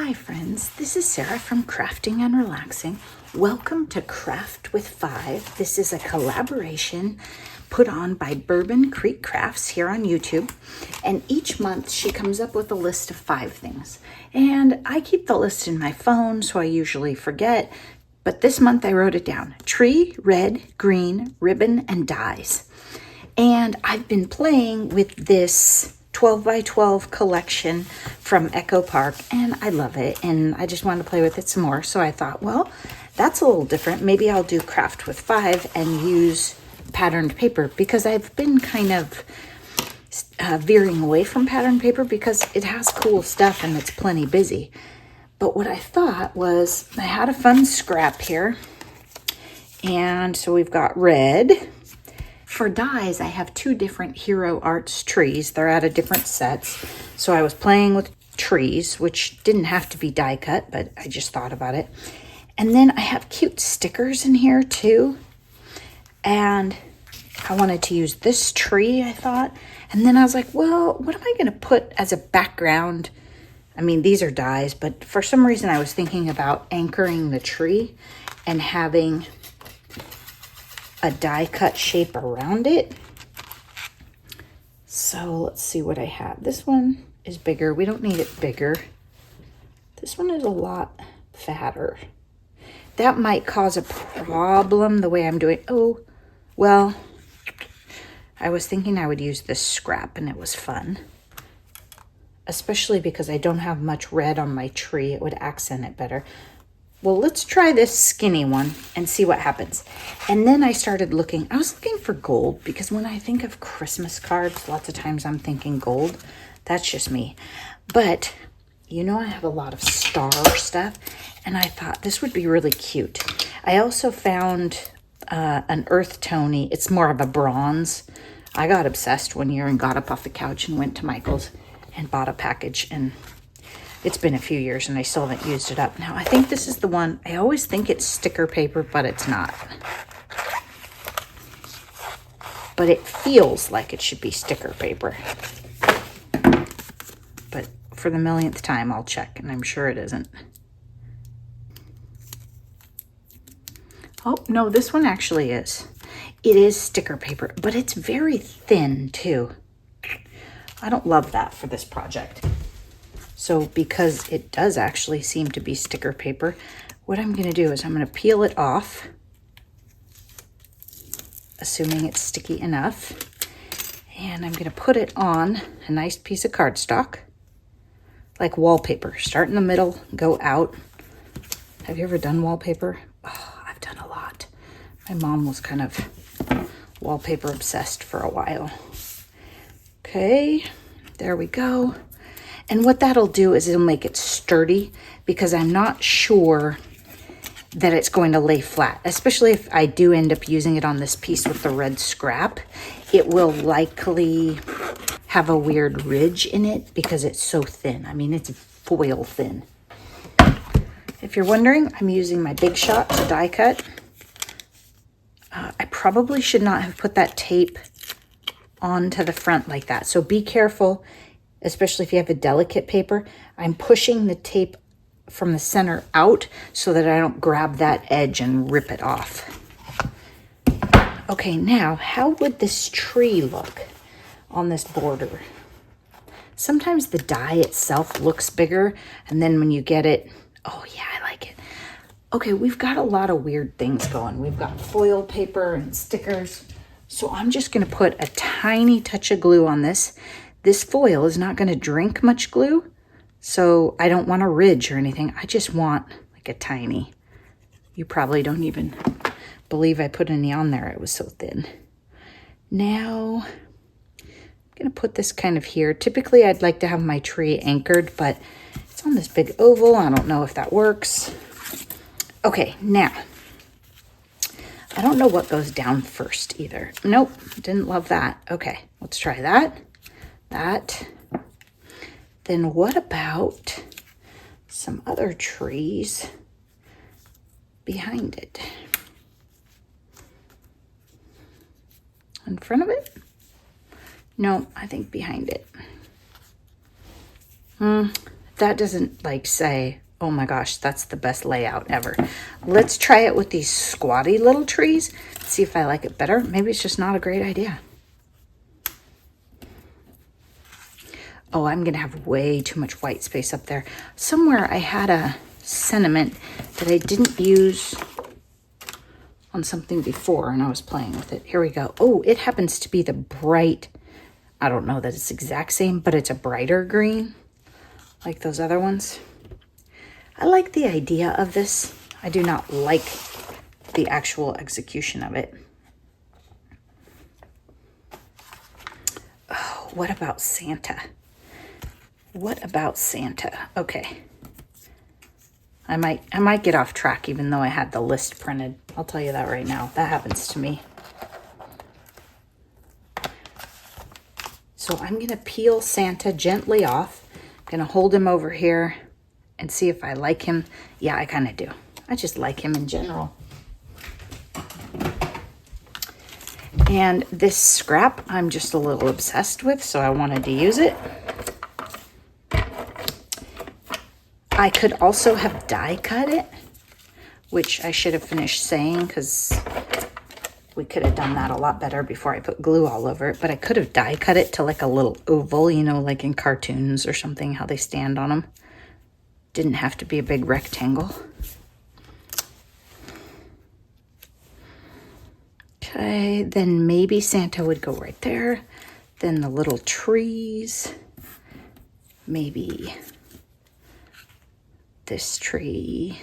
Hi friends, this is Sarah from Crafting and Relaxing. Welcome to Craft with Five. This is a collaboration put on by Bourbon Creek Crafts here on YouTube. And each month she comes up with a list of 5 things. And I keep the list in my phone, so I usually forget. But this month I wrote it down. Tree, red, green, ribbon, and dies. And I've been playing with this 12 by 12 collection from Echo Park, and I love it, and I just wanted to play with it some more. So I thought, well, that's a little different. Maybe I'll do Craft with 5 and use patterned paper, because I've been kind of veering away from patterned paper because it has cool stuff and it's plenty busy. But what I thought was I had a fun scrap here, and so we've got red. For dies, I have 2 different Hero Arts trees. They're out of different sets. So I was playing with trees, which didn't have to be die cut, but I just thought about it. And then I have cute stickers in here too. And I wanted to use this tree, I thought. And then I was like, well, what am I going to put as a background? I mean, these are dies, but for some reason I was thinking about anchoring the tree and having a die cut shape around it. So let's see what I have. This one is bigger. We don't need it bigger. This one is a lot fatter. That might cause a problem the way I'm doing. Oh, well, I was thinking I would use this scrap and it was fun. Especially because I don't have much red on my tree. It would accent it better. Well, let's try this skinny one and see what happens. And then I started looking. I was looking for gold because when I think of Christmas cards, lots of times I'm thinking gold. That's just me. But, you know, I have a lot of star stuff, and I thought this would be really cute. I also found an earth tone-y. It's more of a bronze. I got obsessed one year and got up off the couch and went to Michael's and bought a package, and it's been a few years and I still haven't used it up. Now, I think this is the one. I always think it's sticker paper, but it's not. But it feels like it should be sticker paper. But for the millionth time, I'll check, and I'm sure it isn't. Oh, no, this one actually is. It is sticker paper, but it's very thin too. I don't love that for this project. So because it does actually seem to be sticker paper, what I'm going to do is I'm going to peel it off, assuming it's sticky enough, and I'm going to put it on a nice piece of cardstock, like wallpaper. Start in the middle, go out. Have you ever done wallpaper? Oh, I've done a lot. My mom was kind of wallpaper obsessed for a while. Okay, there we go. And what that'll do is it'll make it sturdy, because I'm not sure that it's going to lay flat, especially if I do end up using it on this piece with the red scrap. It will likely have a weird ridge in it because it's so thin. I mean, it's foil thin. If you're wondering, I'm using my Big Shot to die cut. I probably should not have put that tape onto the front like that. So be careful. Especially if you have a delicate paper. I'm pushing the tape from the center out so that I don't grab that edge and rip it off. Okay, now, how would this tree look on this border? Sometimes the die itself looks bigger, and then when you get it, oh yeah, I like it. Okay, we've got a lot of weird things going. We've got foil paper and stickers. So I'm just gonna put a tiny touch of glue on this. This foil is not going to drink much glue, so I don't want a ridge or anything. I just want like a tiny. You probably don't even believe I put any on there. It was so thin. Now, I'm going to put this kind of here. Typically, I'd like to have my tree anchored, but it's on this big oval. I don't know if that works. Okay, now, I don't know what goes down first either. Nope, didn't love that. Okay, let's try that. Then what about some other trees behind it? In front of it? No, I think behind it. that doesn't like say, oh my gosh, that's the best layout ever. Let's try it with these squatty little trees. See if I like it better. Maybe it's just not a great idea. Oh, I'm going to have way too much white space up there. Somewhere I had a sentiment that I didn't use on something before, and I was playing with it. Here we go. Oh, it happens to be the bright, I don't know that it's exact same, but it's a brighter green, like those other ones. I like the idea of this. I do not like the actual execution of it. Oh, what about Santa? What about Santa? Okay. I might get off track even though I had the list printed. I'll tell you that right now. That happens to me. So I'm going to peel Santa gently off. I'm going to hold him over here and see if I like him. Yeah, I kind of do. I just like him in general. And this scrap I'm just a little obsessed with, so I wanted to use it. I could also have die cut it, which I should have finished saying because we could have done that a lot better before I put glue all over it. But I could have die cut it to like a little oval, you know, like in cartoons or something, how they stand on them. Didn't have to be a big rectangle. Okay, then maybe Santa would go right there. Then the little trees, maybe this tree,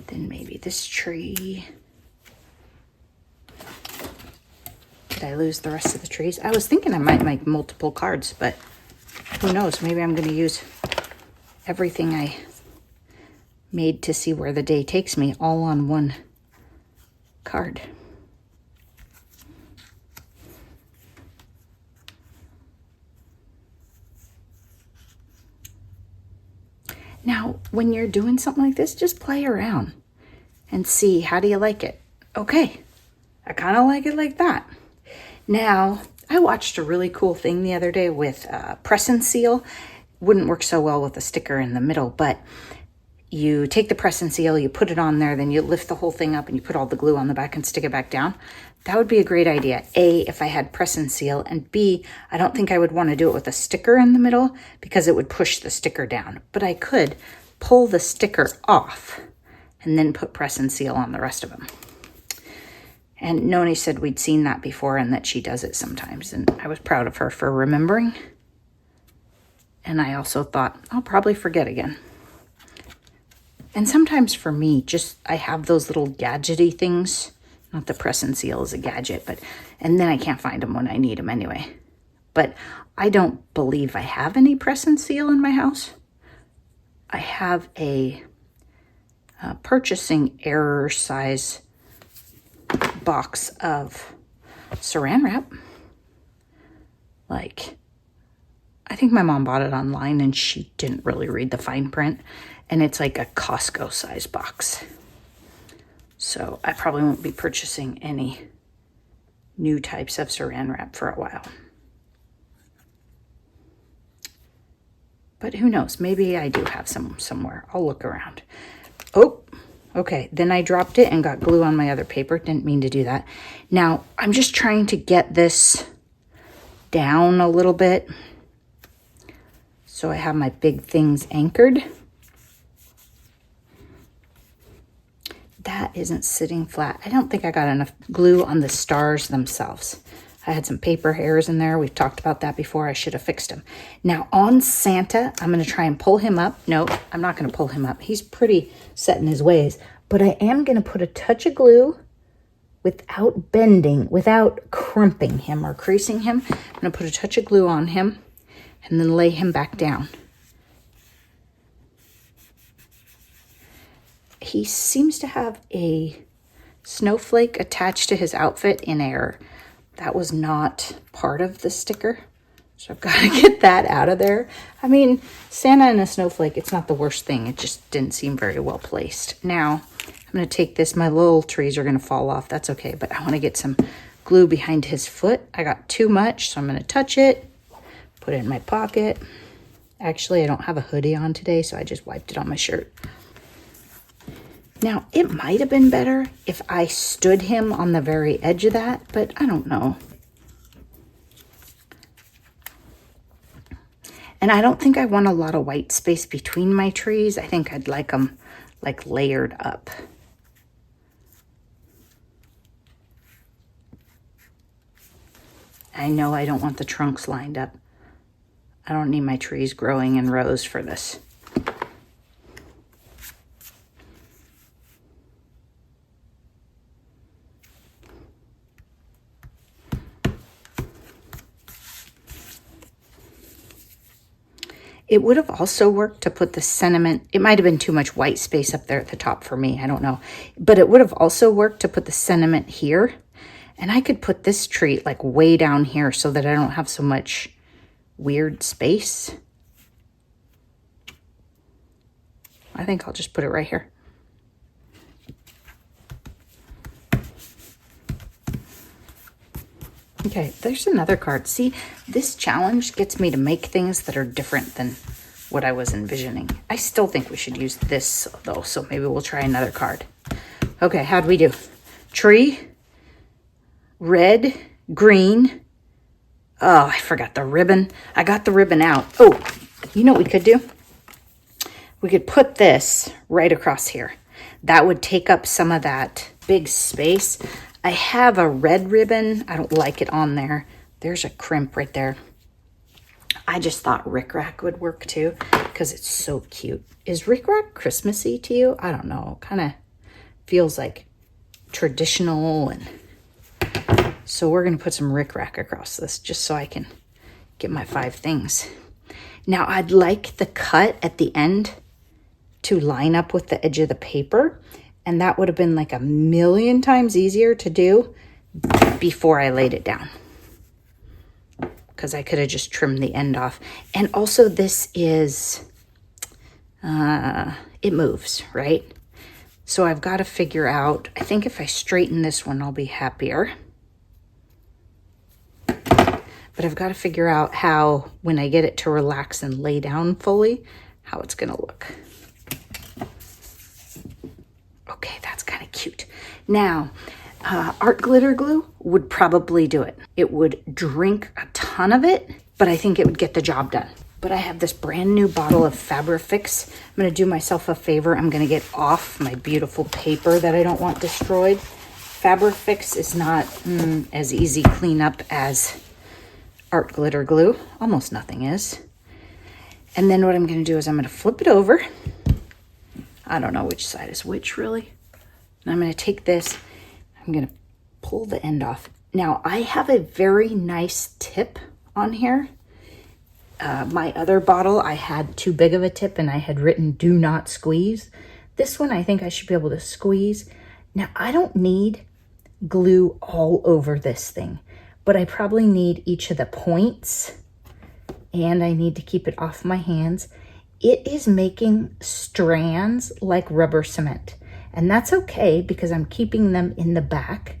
then maybe this tree. Did I lose the rest of the trees? I was thinking I might make multiple cards, but who knows? Maybe I'm going to use everything I made to see where the day takes me all on one card. Now, when you're doing something like this, just play around and see, how do you like it? Okay, I kind of like it like that. Now, I watched a really cool thing the other day with press and seal. Wouldn't work so well with a sticker in the middle, but you take the press and seal, you put it on there, then you lift the whole thing up and you put all the glue on the back and stick it back down. That would be a great idea. A, if I had press and seal, and B, I don't think I would want to do it with a sticker in the middle because it would push the sticker down. But I could pull the sticker off and then put press and seal on the rest of them. And Noni said we'd seen that before and that she does it sometimes. And I was proud of her for remembering. And I also thought, I'll probably forget again. And sometimes for me, just I have those little gadgety things. Not the press and seal is a gadget, and then I can't find them when I need them anyway. But I don't believe I have any press and seal in my house. I have a purchasing error size box of saran wrap. Like, I think my mom bought it online and she didn't really read the fine print. And it's like a Costco size box. So I probably won't be purchasing any new types of saran wrap for a while. But who knows? Maybe I do have some somewhere. I'll look around. Oh, okay. Then I dropped it and got glue on my other paper. Didn't mean to do that. Now, I'm just trying to get this down a little bit so I have my big things anchored. That isn't sitting flat. I don't think I got enough glue on the stars themselves. I had some paper hairs in there. We've talked about that before. I should have fixed them. Now on Santa, I'm going to try and pull him up. No, I'm not going to pull him up. He's pretty set in his ways. But I am going to put a touch of glue without bending, without crimping him or creasing him. I'm going to put a touch of glue on him and then lay him back down. He seems to have a snowflake attached to his outfit in error. That was not part of the sticker. So I've got to get that out of there. I mean, Santa and a snowflake, it's not the worst thing. It just didn't seem very well placed. Now, I'm going to take this. My little trees are going to fall off. That's okay. But I want to get some glue behind his foot. I got too much, so I'm going to touch it, put it in my pocket. Actually, I don't have a hoodie on today, so I just wiped it on my shirt. Now, it might have been better if I stood him on the very edge of that, but I don't know. And I don't think I want a lot of white space between my trees. I think I'd like them like layered up. I know I don't want the trunks lined up. I don't need my trees growing in rows for this. It would have also worked to put the sentiment, it might have been too much white space up there at the top for me, I don't know. But it would have also worked to put the sentiment here. And I could put this tree like way down here so that I don't have so much weird space. I think I'll just put it right here. Okay, there's another card. See, this challenge gets me to make things that are different than what I was envisioning. I still think we should use this though, so maybe we'll try another card. Okay, how'd we do? Tree, red, green. Oh, I forgot the ribbon. I got the ribbon out. Oh, you know what we could do? We could put this right across here. That would take up some of that big space. I have a red ribbon. I don't like it on there. There's a crimp right there. I just thought rickrack would work too because it's so cute. Is rickrack Christmassy to you? I don't know. Kind of feels like traditional, and so we're going to put some rickrack across this just so I can get my 5 things. Now I'd like the cut at the end to line up with the edge of the paper. And that would have been like 1,000,000 times easier to do before I laid it down. Because I could have just trimmed the end off. And also this is, it moves, right? So I've got to figure out, I think if I straighten this one, I'll be happier. But I've got to figure out how, when I get it to relax and lay down fully, how it's going to look. Okay, that's kind of cute. Now, art glitter glue would probably do it. It would drink a ton of it, but I think it would get the job done. But I have this brand new bottle of Fabrifix. I'm going to do myself a favor. I'm going to get off my beautiful paper that I don't want destroyed. Fabrifix is not as easy cleanup as art glitter glue. Almost nothing is. And then what I'm going to do is I'm going to flip it over. I don't know which side is which, really. And I'm going to take this. I'm going to pull the end off. Now, I have a very nice tip on here. My other bottle, I had too big of a tip, and I had written, do not squeeze. This one, I think I should be able to squeeze. Now, I don't need glue all over this thing, but I probably need each of the points, and I need to keep it off my hands. It is making strands like rubber cement, and that's okay because I'm keeping them in the back,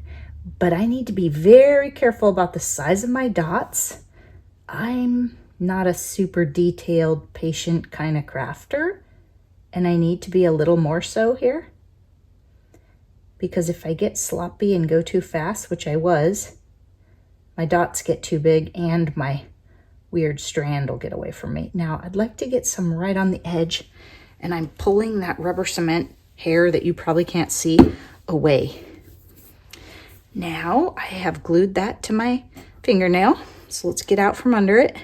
but I need to be very careful about the size of my dots. I'm not a super detailed, patient kind of crafter, and I need to be a little more so here because if I get sloppy and go too fast, which I was, my dots get too big and my weird strand will get away from me. Now, I'd like to get some right on the edge, and I'm pulling that rubber cement hair that you probably can't see away. Now, I have glued that to my fingernail, so let's get out from under it.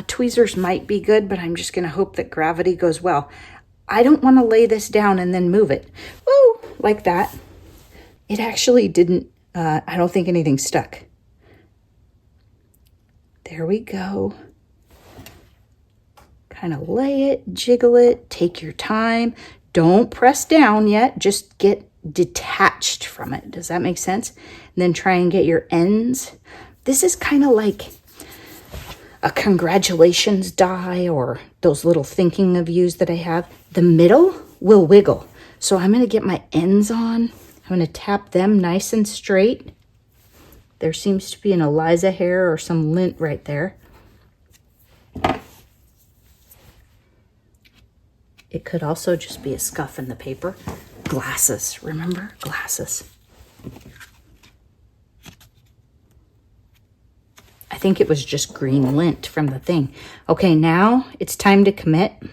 Tweezers might be good, but I'm just going to hope that gravity goes well. I don't want to lay this down and then move it. Woo! Like that. It actually didn't, I don't think anything stuck. There we go. Kind of lay it, jiggle it, take your time. Don't press down yet, just get detached from it. Does that make sense? And then try and get your ends. This is kind of like a congratulations die or those little thinking of yous that I have. The middle will wiggle. So I'm going to get my ends on. I'm going to tap them nice and straight. There seems to be an Eliza hair or some lint right there. It could also just be a scuff in the paper. Glasses, remember? Glasses. I think it was just green lint from the thing. Okay, now it's time to commit. I'm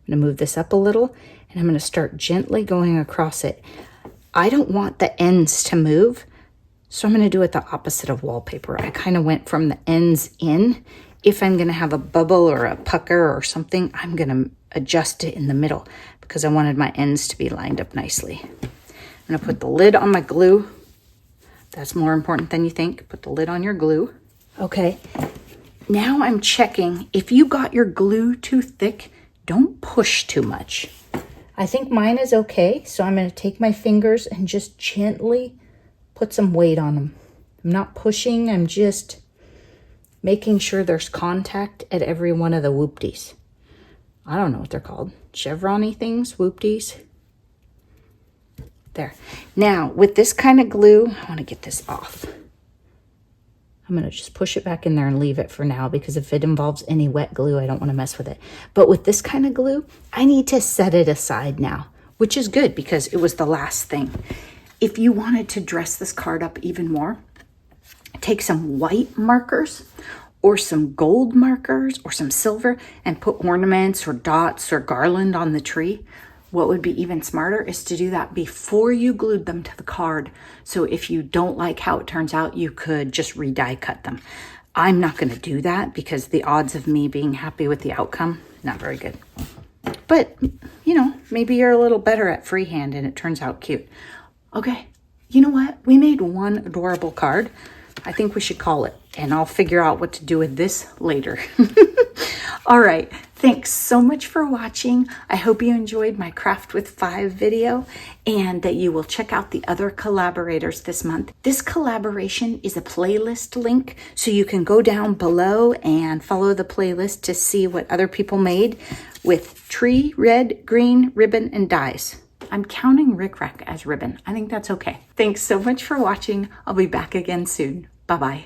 gonna move this up a little and I'm gonna start gently going across it. I don't want the ends to move, so I'm gonna do it the opposite of wallpaper. I kind of went from the ends in. If I'm gonna have a bubble or a pucker or something, I'm gonna adjust it in the middle because I wanted my ends to be lined up nicely. I'm gonna put the lid on my glue. That's more important than you think. Put the lid on your glue. Okay, now I'm checking. If you got your glue too thick, don't push too much. I think mine is okay, so I'm going to take my fingers and just gently put some weight on them. I'm not pushing, I'm just making sure there's contact at every one of the whoopties. I don't know what they're called. Chevron-y things, whoopties. There. Now, with this kind of glue, I want to get this off. I'm going to just push it back in there and leave it for now because if it involves any wet glue, I don't want to mess with it. But with this kind of glue, I need to set it aside now, which is good because it was the last thing. If you wanted to dress this card up even more, take some white markers or some gold markers or some silver and put ornaments or dots or garland on the tree. What would be even smarter is to do that before you glued them to the card. So if you don't like how it turns out, you could just die cut them. I'm not going to do that because the odds of me being happy with the outcome, not very good. But, you know, maybe you're a little better at freehand and it turns out cute. Okay, you know what? We made one adorable card. I think we should call it, and I'll figure out what to do with this later. All right, thanks so much for watching. I hope you enjoyed my Craft with 5 video and that you will check out the other collaborators this month. This collaboration is a playlist link, so you can go down below and follow the playlist to see what other people made with tree, red, green, ribbon, and dies. I'm counting Rick Rack as ribbon. I think that's okay. Thanks so much for watching. I'll be back again soon. Bye-bye.